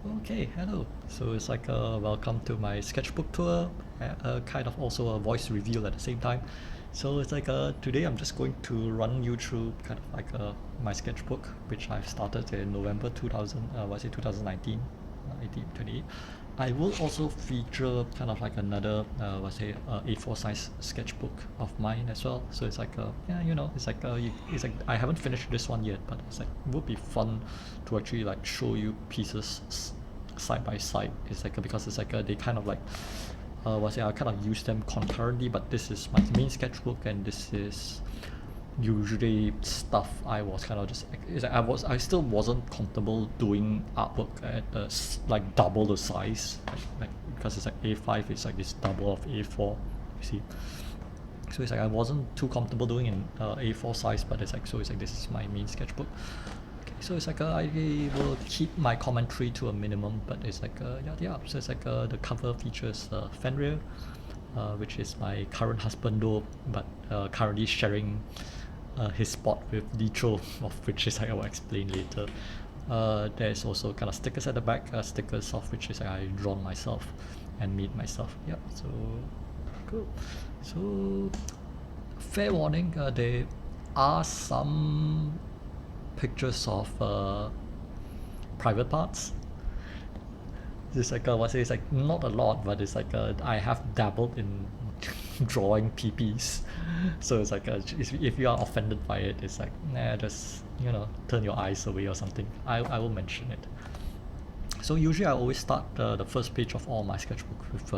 Okay, hello. So it's like welcome to my sketchbook tour, kind of also a voice reveal at the same time. So it's like today I'm just going to run you through kind of like my sketchbook, which I've started in November 2000, was it 2019, 18, 20. I will also feature kind of like another, A4 size sketchbook of mine as well. So it's like, yeah, it's like, it's like I haven't finished this one yet, but it's like it would be fun to actually like show you pieces side by side. It's like because it's like they kind of like, I kind of use them concurrently. But this is my main sketchbook, and this is usually stuff I was kind of just it's like I still wasn't comfortable doing artwork at like double the size, like because it's like A5, it's like this double of A4, you see. So it's like I wasn't too comfortable doing in A4 size, but it's like, so it's like this is my main sketchbook. Okay, so it's like I will keep my commentary to a minimum, but it's like yeah. So it's like the cover features Fenrir, which is my current husband though, but currently sharing his spot with Litro, of which is I will explain later. There's also kind of stickers at the back, stickers of which is I drawn myself and made myself. Yep. So cool. So fair warning, there are some pictures of private parts. It's like it's like not a lot, but it's like I have dabbled in drawing PPs, so it's like if you are offended by it, it's like nah, just turn your eyes away or something. I will mention it. So usually I always start the first page of all my sketchbook with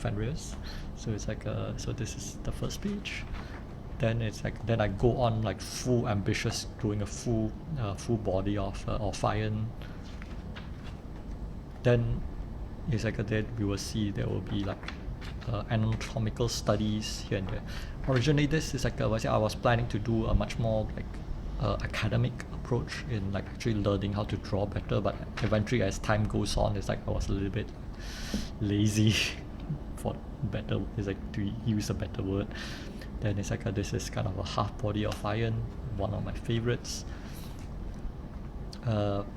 Fenrir's. So it's like so this is the first page. Then it's like then I go on like full ambitious, doing a full body of iron. Then it's like then we will see there will be like anatomical studies here and there. Originally, this is like I was planning to do a much more like academic approach in like actually learning how to draw better, but eventually as time goes on, it's like I was a little bit lazy for better, it's like to use a better word. Then it's like this is kind of a half body of iron, one of my favorites.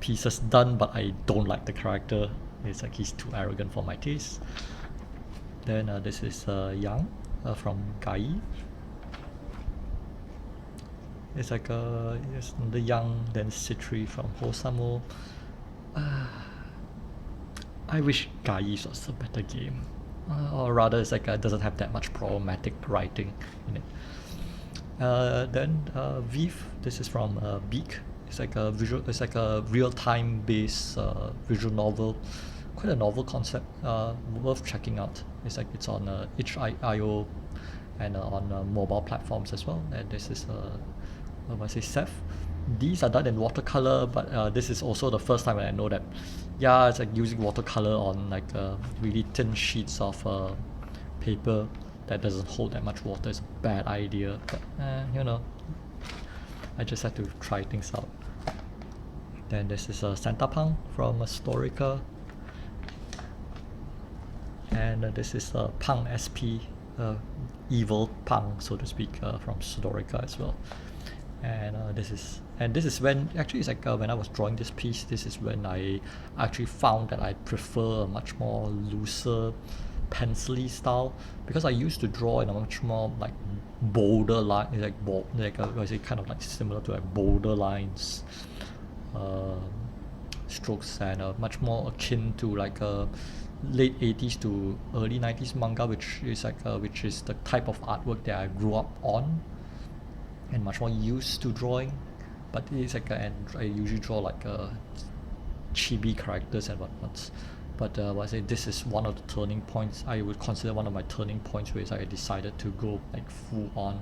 Pieces done, but I don't like the character. It's like he's too arrogant for my taste. Then this is Yang from Gai. It's like yes, the Yang, then Citri from Hosamo. I wish Gai was a better game. Or rather, it's like it doesn't have that much problematic writing in it. Then Viv, this is from Beak. It's like a visual. It's like a real-time based visual novel. Quite a novel concept. Worth checking out. It's like it's on itch.io and on mobile platforms as well. And this is what do I say, Seth. These are done in watercolor, but this is also the first time I know that, yeah, it's like using watercolor on like really thin sheets of paper that doesn't hold that much water is a bad idea. But I just had to try things out. Then this is Santa Pang from Storica, and this is Pang SP, evil Pang, so to speak, from Storica as well. And this is when actually it's like when I was drawing this piece, this is when I actually found that I prefer a much more looser pencil-y style, because I used to draw in a much more like bolder line, like bold, like I say, kind of like similar to like bolder lines, strokes, and much more akin to like a late 80s to early 90s manga, which is the type of artwork that I grew up on and much more used to drawing. But it's like and I usually draw like chibi characters and whatnot. But I say this is one of the turning points. I would consider one of my turning points where I decided to go like full on,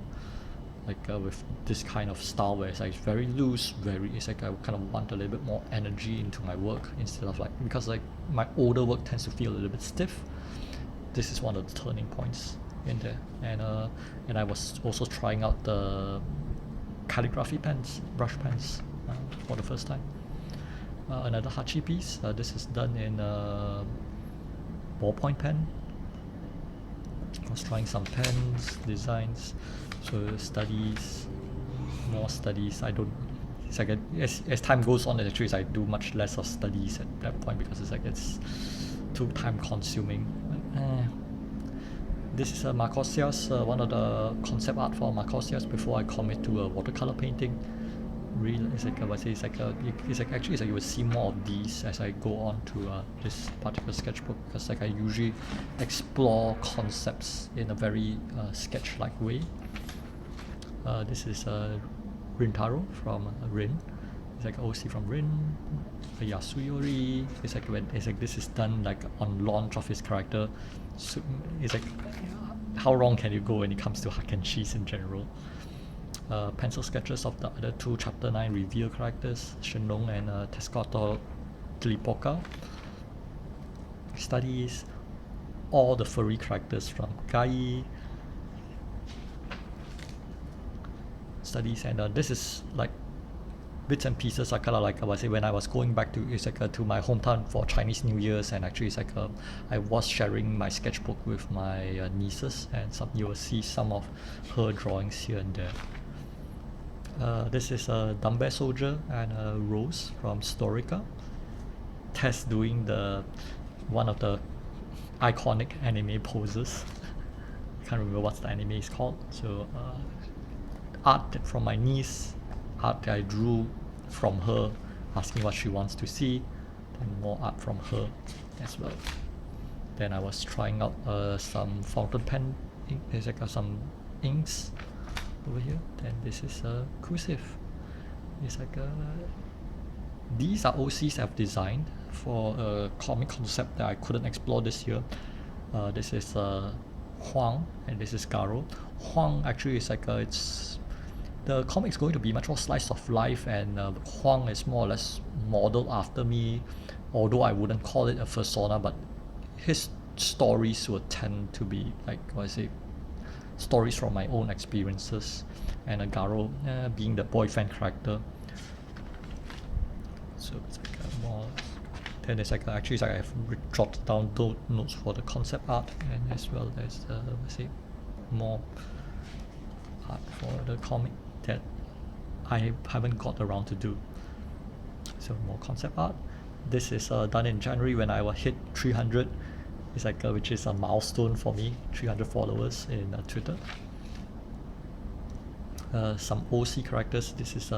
like with this kind of style where it's like very loose, it's like I kind of want a little bit more energy into my work instead of like, because like my older work tends to feel a little bit stiff. This is one of the turning points in there. And I was also trying out the calligraphy pens, brush pens, for the first time. Another Hachi piece. This is done in ballpoint pen. I was trying some pens, designs, so studies, more studies. I don't it's like as time goes on, actually I do much less of studies at that point because it's like it's too time consuming. This is a Marcosias, one of the concept art for Marcosias before I commit to a watercolor painting. Really, it's like it's like actually it's like you will see more of these as I go on to this particular sketchbook, because like I usually explore concepts in a very sketch-like way. This is Rintaro from Rin. It's like OC from Rin. Yasuyori. It's like this is done like on launch of his character. So it's like how wrong can you go when it comes to hack and cheese in general? Pencil sketches of the other two Chapter 9 reveal characters, Shenong and Tescoto Tlipoka. Studies all the furry characters from Gai. Studies, and this is like bits and pieces are kind of like I was say when I was going back to to my hometown for Chinese New Year's, and actually it's like I was sharing my sketchbook with my nieces, and you will see some of her drawings here and there. This is a Dumbbell Soldier and a Rose from Storica. Tess doing one of the iconic anime poses. I can't remember what the anime is called. So art from my niece, art that I drew from her, asking what she wants to see, and more art from her as well. Then I was trying out some fountain pen ink. There's like some inks over here. Then this is a cursive. It's like these are OCs I've designed for a comic concept that I couldn't explore this year. This is Huang, and this is Garo. Huang actually is like the comic is going to be much more slice of life, and Huang is more or less modeled after me, although I wouldn't call it a persona, but his stories would tend to be like stories from my own experiences, and Garo being the boyfriend character. So it's like more. Then it's like actually it's like I've jotted down those notes for the concept art, and as well as more art for the comic that I haven't got around to do. So more concept art. This is done in January when I hit 300. It's like which is a milestone for me, 300 followers in Twitter. Some OC characters. This is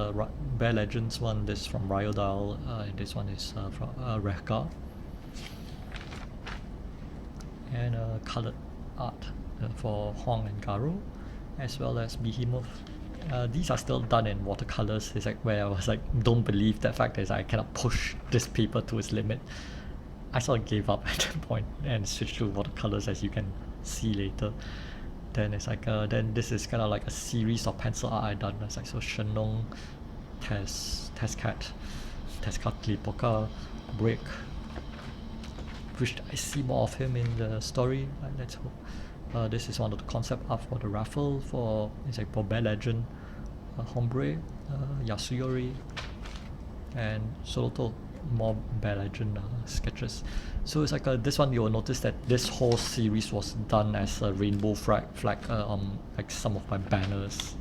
Bear Legends one. This from Ryodal. And this one is from Rehgar. And colored art for Huang and Garo, as well as Behemoth. These are still done in watercolors. It's like where I was like, don't believe that fact is I cannot push this paper to its limit. I sort of gave up at that point and switched to watercolors, as you can see later. Then it's like then this is kind of like a series of pencil art I done. It's like so Shenong, Tescat Tlipoka, Brick. Wish I see more of him in the story. Let's hope. This is one of the concept art for the raffle for Bear Legend, Hombre, Yasuyori, and Soroto. More Bear Legend sketches. So it's like this one you will notice that this whole series was done as a rainbow flag on like some of my banners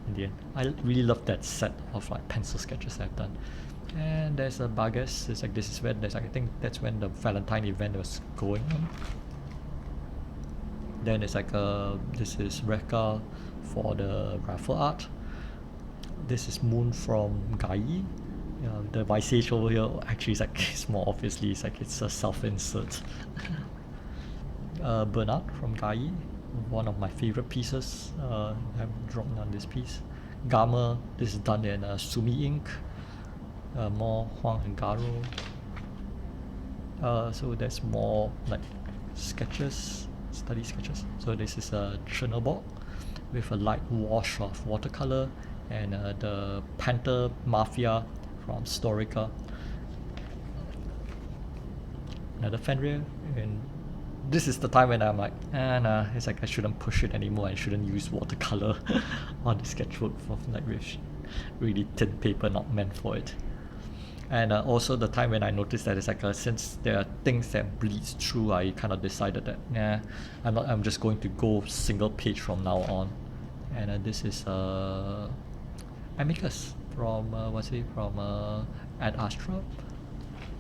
in the end. I really love that set of like pencil sketches I've done. And there's a Bagas. It's like this is when I think that's when the Valentine event was going on. Then it's like this is Reka for the raffle art. This is Moon from Gai. The visage over here actually is like it's more obviously it's a self-insert. Bernard from Gai, one of my favorite pieces. I've drawn on this piece. Gamma, this is done in Sumi ink. More Huang and Garo. So there's more like sketches, study sketches. So this is a Chernobyl with a light wash of watercolor, and the Panther Mafia from Storica. Another Fenrir, and this is the time when I'm like, nah, it's like I shouldn't push it anymore. I shouldn't use watercolor on the sketchbook for like really thin paper, not meant for it. And also the time when I noticed that it's like since there are things that bleeds through, I kind of decided that I'm just going to go single page from now on. And this is Amicus from Ad Astra,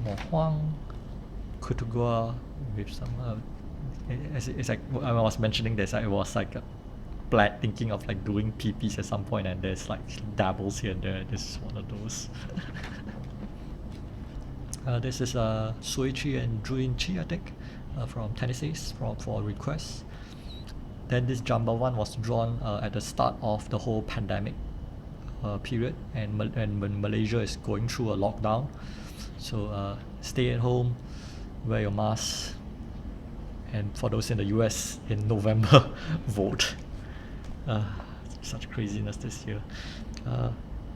Mo Huang, Kutugua with some. It's like I was mentioning this. I was like thinking of like doing PPs at some point, and there's like dabbles here and there. This is one of those. This is Suichi and Juinchi, I think, from Tennessee's for requests. Then this Jamba one was drawn at the start of the whole pandemic period, and when Malaysia is going through a lockdown, so stay at home, wear your mask, and for those in the US in November, vote. Such craziness this year.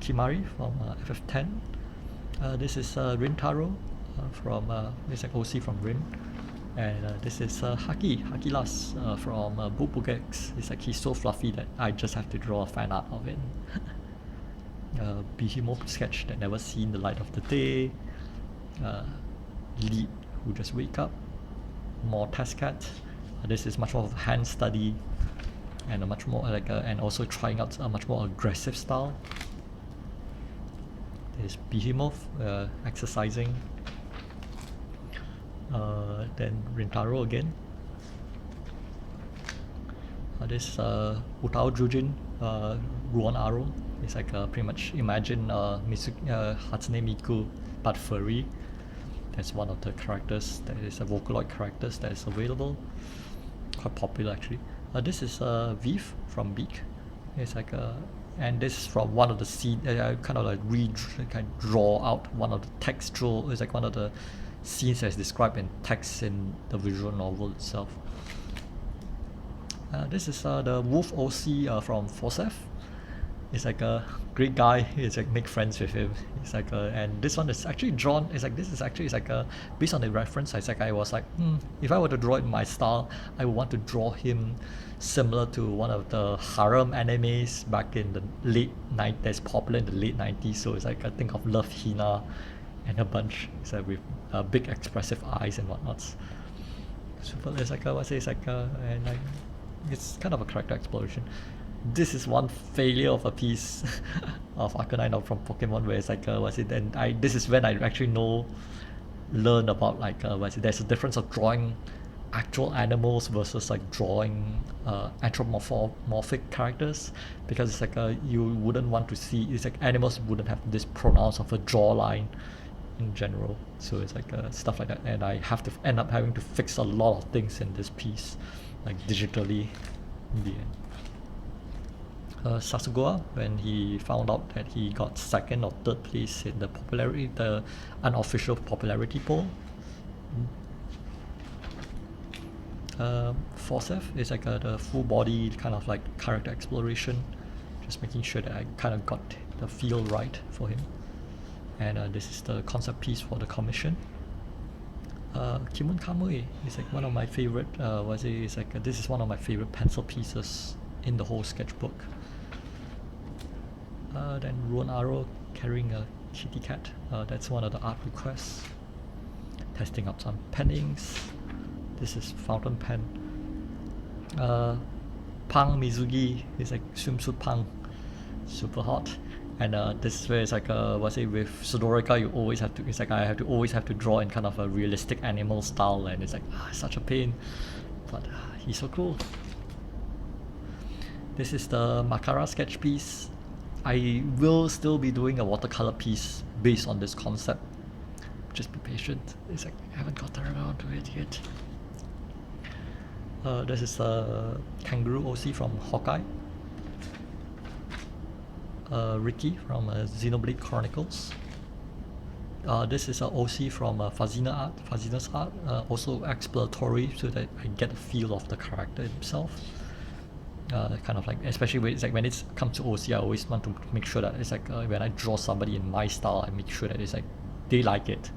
Kimari from FF10. This is Rintaro from it's like OC from Rin, and this is Hakilas from Bubugex. It's like he's so fluffy that I just have to draw a fan art of it. Behemoth sketch that never seen the light of the day. Lead who just wake up. More test cat. This is much more of a hand study, and a much more like and also trying out a much more aggressive style. There's Behemoth exercising. Then Rintaro again. This Utao Jujin Ruon Aro. It's like pretty much imagine Hatsune Miku but furry. That's one of the characters that is a Vocaloid characters that is available. Quite popular actually. This is Viv from Beak. It's like and this is from one of the scenes. I kind of like draw out one of the textual. It's like one of the scenes as described in text in the visual novel itself. This is the Wolf OC from Forsef. It's like a great guy. It's like make friends with him. It's like and this one is actually drawn. It's like this is actually it's like based on the reference. It's like I was like, if I were to draw it in my style, I would want to draw him similar to one of the harem animes back in the late 90s. That's popular in the late 90s. So it's like I think of Love Hina and a bunch. It's like with big expressive eyes and whatnots. So it's like it's like and like it's kind of a character exploration. This is one failure of a piece of Arcanine from Pokemon where it's like and this is when I actually learn about like there's a difference of drawing actual animals versus like drawing anthropomorphic characters, because it's like you wouldn't want to see, it's like animals wouldn't have this pronouns of a jawline in general, so it's like stuff like that, and I have to end up having to fix a lot of things in this piece like digitally in the end. Sasugua, when he found out that he got second or third place in the unofficial popularity poll. Forsef is like the full body kind of like character exploration, just making sure that I kind of got the feel right for him. And this is the concept piece for the commission. Kimun Kamui is like one of my favorite. This is one of my favorite pencil pieces in the whole sketchbook. Then Ruon Aro carrying a kitty cat. That's one of the art requests. Testing out some pennings. This is fountain pen. Pang Mizugi is like swimsuit Pang, super hot. And this is where it's like with Sudorika you always have to. It's like I always have to draw in kind of a realistic animal style, and it's like it's such a pain. But he's so cool. This is the Makara sketch piece. I will still be doing a watercolor piece based on this concept. Just be patient. It's like I haven't gotten around to it yet. This is Kangaroo OC from Hawkeye. Ricky from Xenoblade Chronicles. This is an OC from Fazina's art, also exploratory, so that I get a feel of the character himself. Kind of like, especially when it's like when it comes to OC, I always want to make sure that it's like when I draw somebody in my style, I make sure that it's like they like it.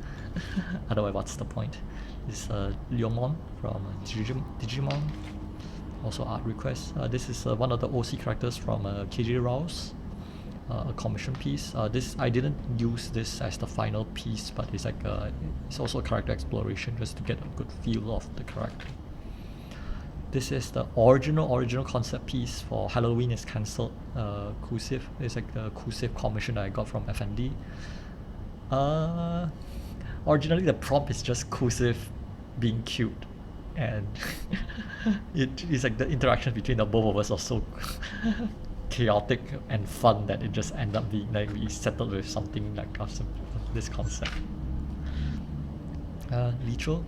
Otherwise, what's the point? This is Leomon from Digimon, also art request. This is one of the OC characters from KJ Rao's a commission piece. This I didn't use this as the final piece, but it's like it's also a character exploration just to get a good feel of the character. This is the original concept piece for Halloween is Cancelled. Cursive. It's like a cursive commission that I got from FND. Originally the prompt is just cursive being cute, and it is like the interaction between the both of us was so chaotic and fun that it just ended up being like we settled with something like of this concept. Licho.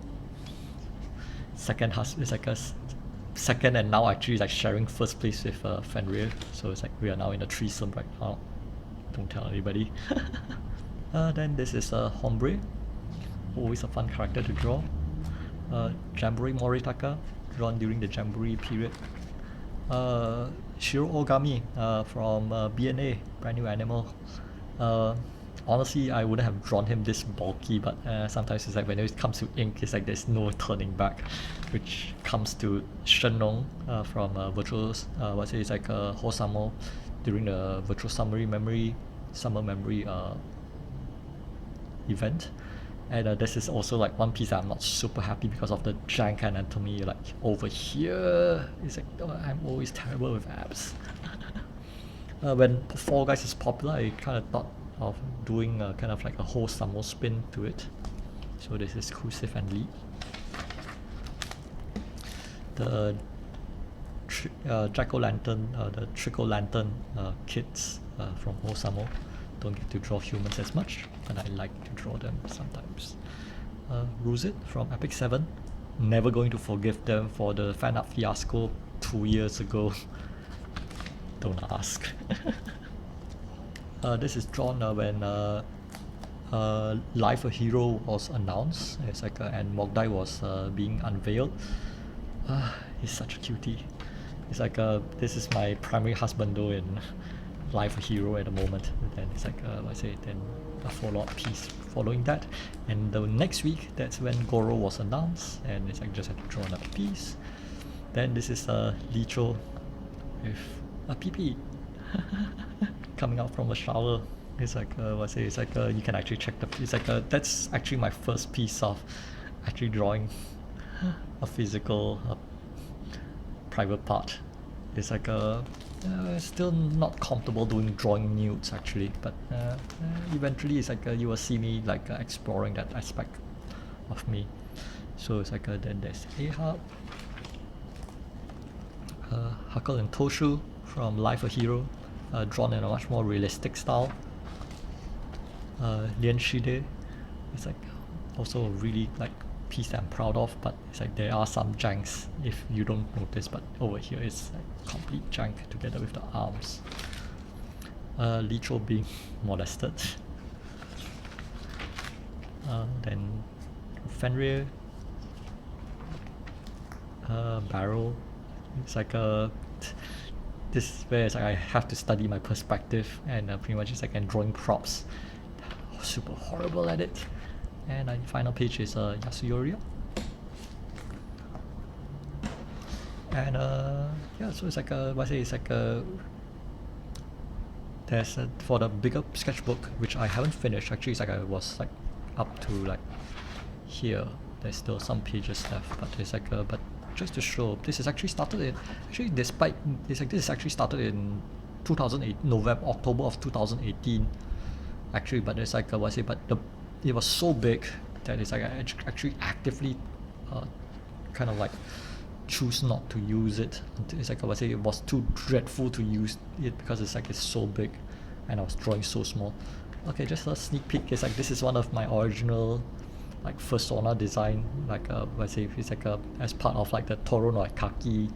Second husband is like a second, and now actually like sharing first place with Fenrir. So it's like we are now in a threesome right now. Don't tell anybody. Then this is Hombre. Always a fun character to draw. Jamboree Moritaka, drawn during the Jamboree period. Shiro Ogami from BNA, Brand New Animal. Honestly, I wouldn't have drawn him this bulky, but sometimes it's like when it comes to ink, it's like there's no turning back, which comes to Shenong from Virtual, it's like Hosamo during the Virtual Summer Memory event. And this is also like one piece that I'm not super happy because of the jank anatomy. Like over here, it's like I'm always terrible with abs. When Fall Guys is popular, I kind of thought of doing kind of like a whole summer spin to it. So this is Kusif and Lee. The Jack-o'-lantern, the Trick-o'-lantern kids from Osamo. Don't get to draw humans as much, but I like to draw them sometimes. Ruzit from Epic 7. Never going to forgive them for the fan art fiasco 2 years ago. Don't ask. This is drawn when Life a Hero was announced. It's like and Mogdai was being unveiled. He's such a cutie. It's like this is my primary husband though in Life a Hero at the moment. And then it's like then a follow-up piece following that. And the next week, that's when Goro was announced, and it's like just had to draw another piece. Then this is Licho with a PP coming out from a shower. It's like it's like you can actually check the. It's like that's actually my first piece of actually drawing a physical private part. It's like still not comfortable doing drawing nudes actually, but eventually it's like you will see me like exploring that aspect of me. So it's like then there's Ahab, Huckle and Toshu from Life a Hero, drawn in a much more realistic style. Lian Shide is like also a really like piece that I'm proud of, but it's like there are some janks if you don't notice, but over here it's like complete jank together with the arms. Licho being molested. Then Fenrir, Barrel. It's like this is where it's like I have to study my perspective, and pretty much it's like I'm drawing props. Super horrible at it. And final page is Yasuyoria. And yeah, so it's like it's like there's for the bigger sketchbook, which I haven't finished. Actually, it's like I was like up to like here. There's still some pages left, but it's like but just to show, this is actually started in despite it's like this is actually started in 2008 October of 2018. Actually, but it's like but it was so big that it's like I actually actively kind of like choose not to use it. It's like it was too dreadful to use it because it's like it's so big and I was drawing so small. Okay, just a sneak peek. It's like this is one of my original like Fursona design, like it's like as part of like the Toro no Ekaki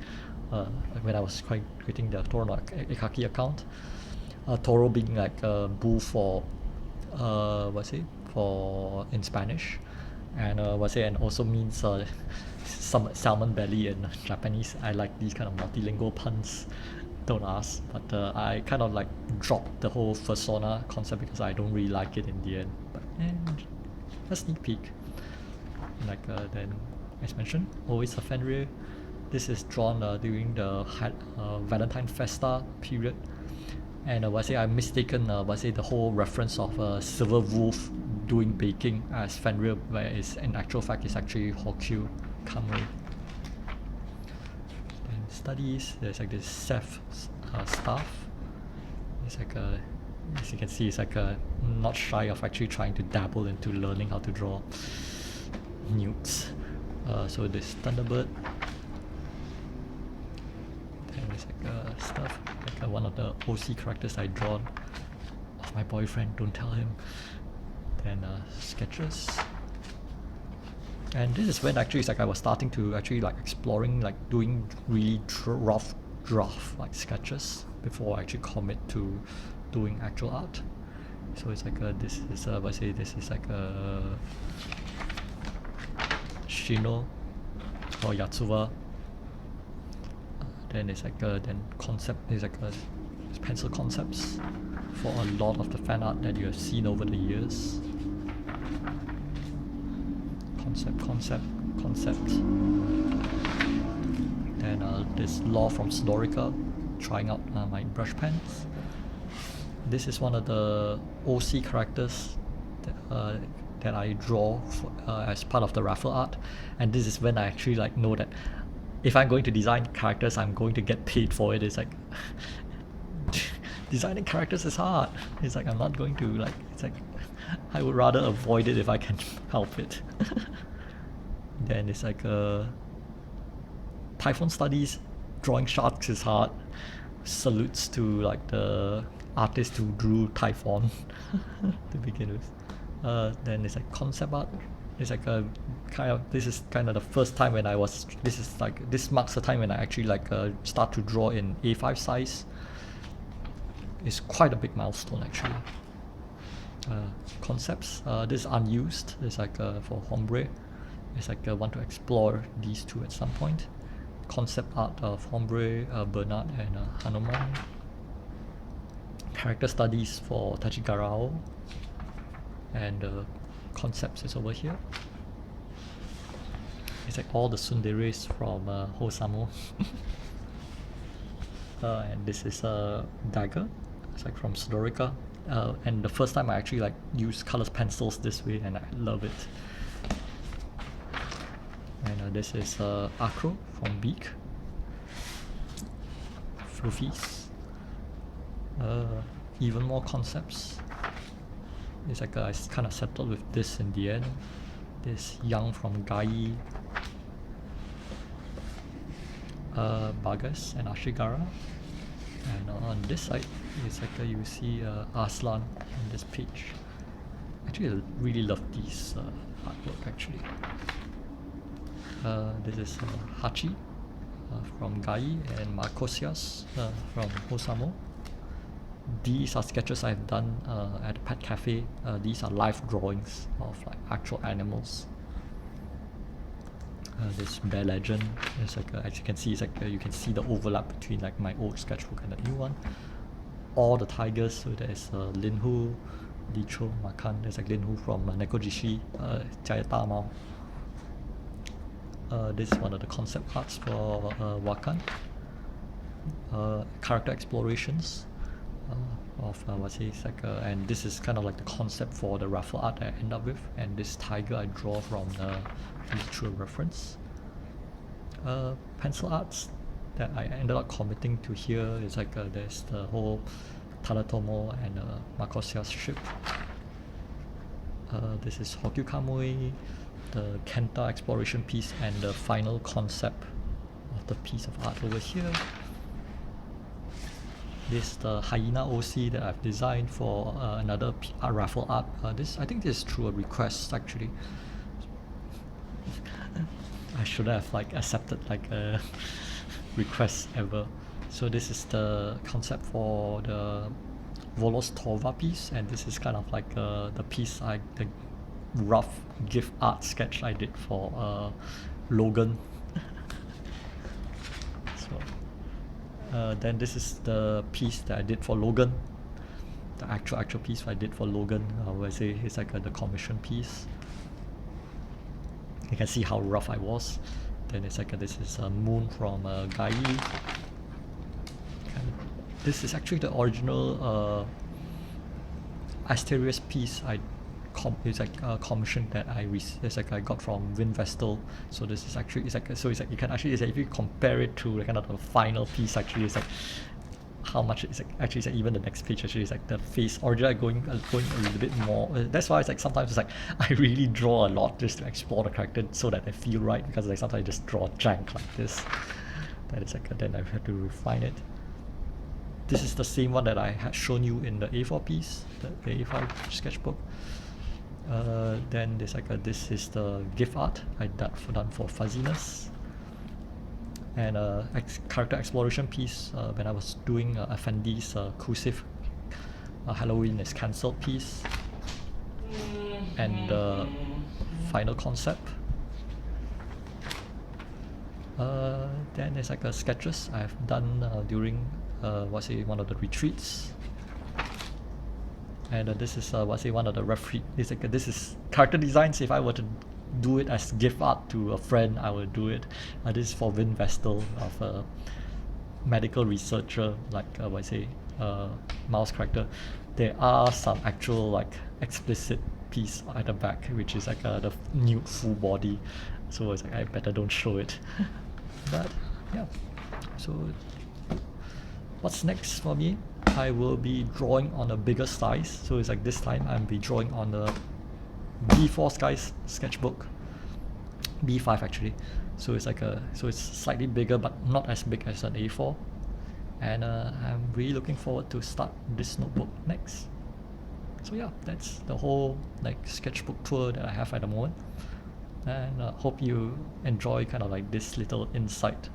when I was creating the Toro no Ekaki account. Toro being like a bull for for in Spanish, and and also means some salmon belly in Japanese. I like these kind of multilingual puns. Don't ask, but I kind of like dropped the whole Fursona concept because I don't really like it in the end. But a sneak peek. Like then, as mentioned, always a Fenrir. This is drawn during the Valentine Festa period. And I'm mistaken the whole reference of Silver Wolf doing baking as Fenrir, where is in actual fact is actually Hokyu Kangaroo. studies. There's like this Seth staff. It's like a, as you can see, it's like a not shy of actually trying to dabble into learning how to draw newts. So this Thunderbird. And there's like stuff, like one of the OC characters I drawn of my boyfriend, don't tell him. Then sketches. And this is when actually it's like I was starting to actually like exploring, like doing really rough draft like sketches before I actually commit to doing actual art. So it's like this is this is like a Shino or Yatsuba. Then it's like then concept is like pencil concepts for a lot of the fan art that you have seen over the years. Concept. Then this Law from Sudorica, trying out my brush pens. This is one of the OC characters that I draw as part of the raffle art, and this is when I actually like know that if I'm going to design characters, I'm going to get paid for it. It's like designing characters is hard. It's like I'm not going to like. It's like I would rather avoid it if I can help it. Then it's like Typhon Studies, drawing sharks is hard. Salutes to like the artist who drew Typhon to begin with. Then it's like concept art. It's like a kind of, this is kind of the first time when I was, this marks the time when I actually like start to draw in A5 size. It's quite a big milestone actually. Concepts, this is unused. It's like for Hombre. It's like I want to explore these two at some point. Concept art of Hombre, Bernard and Hanuman. Character studies for Tachigarao. And concepts is over here. It's like all the tsunderes from Hosamo. And this is a dagger. It's like from Sudorica. And the first time I actually like use colors pencils this way, and I love it. And this is Acro from Beak. Fluffies. Even more concepts. It's like I kind of settled with this in the end. This Young from Gai. Bagas and Ashigara. And on this side, it's like you see Arslan on this page. Actually, I really love these artwork actually. This is Hachi from Gai and Marcosias from Hosamo. These are sketches I've done at a pet cafe. These are live drawings of like actual animals. This Bear Legend is like as you can see, it's like you can see the overlap between like my old sketchbook and the new one. All the tigers, so there's Linhu, Licho, Makan. There's like Linhu from Nekojishi, Jayata Mao. This is one of the concept arts for Wakan. Character explorations of what's it, it's like and this is kind of like the concept for the raffle art I end up with, and this tiger I draw from the literal reference. Pencil arts that I ended up committing to here is like there's the whole Tadatomo and Makosia's ship. This is Hokyu Kamui, the Kenta exploration piece, and the final concept of the piece of art over here. This is the hyena OC that I've designed for another raffle art. I think this is through a request actually. I should have like accepted like a request ever. So this is the concept for the Volos Tova piece, and this is kind of like the piece the rough GIF art sketch I did for Logan. So then this is the piece that I did for Logan, the actual piece I did for Logan, where I say it's like the commission piece. You can see how rough I was. Then it's like this is Moon from Gai. This is actually the original Asterius piece I commission that it's like I got from Vinvestel. So this is actually you can actually if you compare it to kind of the final piece, actually it's like how much it's like actually it's like even the next page actually is like the face originally going a little bit more. That's why it's like sometimes it's like I really draw a lot just to explore the character so that I feel right, because like sometimes I just draw jank like this. That is like then I have to refine it. This is the same one that I had shown you in the A4 piece, the A5 sketchbook. Then there's like this is the GIF art I done for fuzziness. And character exploration piece when I was doing Effendi's Cursive Halloween is cancelled piece. And the final concept. Then there's like sketches I've done during one of the retreats. And this is one of the this is character designs. If I were to do it as gift art to a friend, I would do it. This is for Vinvestel, of a medical researcher, like mouse character. There are some actual like explicit piece at the back, which is like the nude full body. So it's like I better don't show it. But yeah, so what's next for me? I will be drawing on a bigger size. So it's like this time I'll be drawing on the B4 size sketchbook, B5 actually. So it's like it's slightly bigger but not as big as an A4. And I'm really looking forward to start this notebook next. So yeah, that's the whole like sketchbook tour that I have at the moment. And hope you enjoy kind of like this little insight